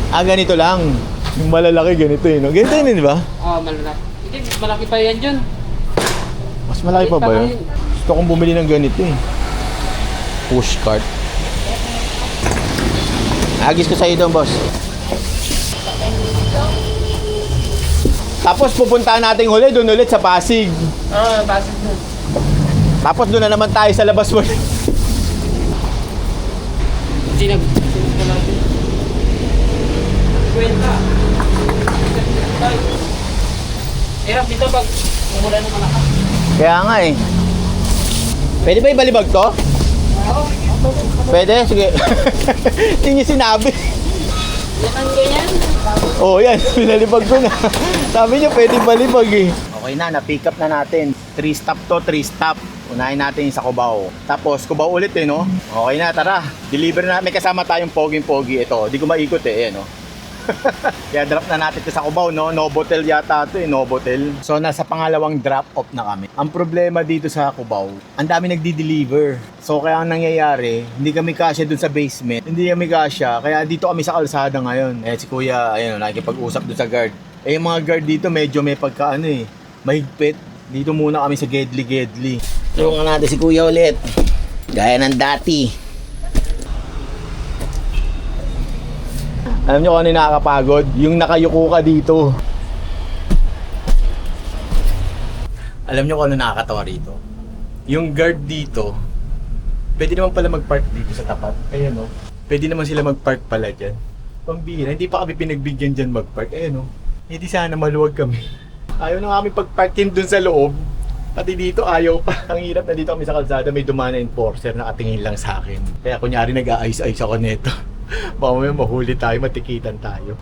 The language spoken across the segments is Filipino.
Ah, ganito lang. Yung malalaki ganito eh, no? Ganito yun, di ba? Oo, malaki. Hindi, malaki pa yan dyan. Mas malaki pa ba yun? Gusto kong bumili ng ganito eh. Push cart. Agis ko sa'yo doon, boss. Tapos pupuntahan natin huli doon ulit sa Pasig. Oo, Pasig doon. Tapos doon na naman tayo sa labas ulit. Sinag ka natin. Kwenta. Hirap dito pag umulan ng malakas. Kaya nga eh. Pwede ba ibalibag to? Pwede? Sige. Hindi niyo sinabi. Yan ang ganyan. Oh, yan. Pinalibag ko na. Sabi niyo pwede balibag eh. Okay na, na-pick up na natin. 3 stop to, 3 stop. Unahin natin yung sa Cubao. Tapos Cubao ulit eh, no? Okay na, tara. Deliver na. May kasama tayong poging-pogi. Ito, di ko maikot eh, no? Kaya drop na natin ito sa Cubao, no? Novotel yata ito eh, Novotel. So, nasa pangalawang drop off na kami. Ang problema dito sa Cubao, ang dami nagdi-deliver. So, kaya ang nangyayari, hindi kami kasya dun sa basement. Hindi kami kasya, kaya dito kami sa kalsada ngayon. Eh, si Kuya, ayun, nakikipag-usap dun sa guard. Eh, yung mga guard dito, medyo may pagkaano eh, mahigpit. Dito muna kami sa Gedli. Tulungan natin si Kuya ulit. Gaya ng dati. Alam nyo kung ano yung nakakapagod? Yung nakayuko ka dito. Alam nyo kung ano nakakatawa rito? Yung guard dito, pwede naman pala mag-park dito sa tapat. Ayan o. Pwede naman sila mag-park pala dyan. Pambihira, hindi pa kami pinagbigyan dyan mag-park. Ayan o. Hindi sana maluwag kami. Ayaw na kami pag-parkin dun sa loob. Pati dito ayaw pa. Ang hirap na dito kami sa kalsada, may dumana enforcer na katingin lang sa akin. Kaya kunyari nag-aayos-ayos ako neto. Baka may mahuli tayo, matikitan tayo.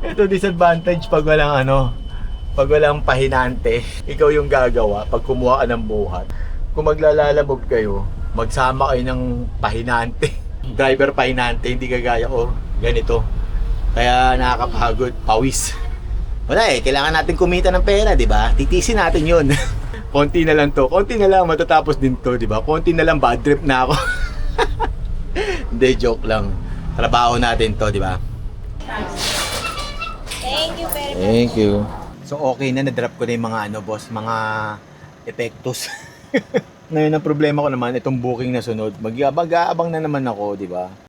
Ito disadvantage pag walang pag walang pahinante. Ikaw yung gagawa pag kumuha ka ng buhat. Kung maglalalabog kayo, magsama kayo ng pahinante. Driver pahinante, hindi kagaya ko ganito. Kaya nakakapagod, pawis. Wala eh, kailangan natin kumita ng pera, di ba? Titisin natin yun. Konti na lang to. Konti na lang, matatapos din to, di ba? Konti na lang, bad trip na ako. Hindi, joke lang. Trabaho natin to, di ba? Thank you very much. Thank you. So, okay na, na-drop ko na yung mga boss, mga epektos. Ngayon, ang problema ko naman, itong booking na sunod. Mag-aabang na naman ako, di ba?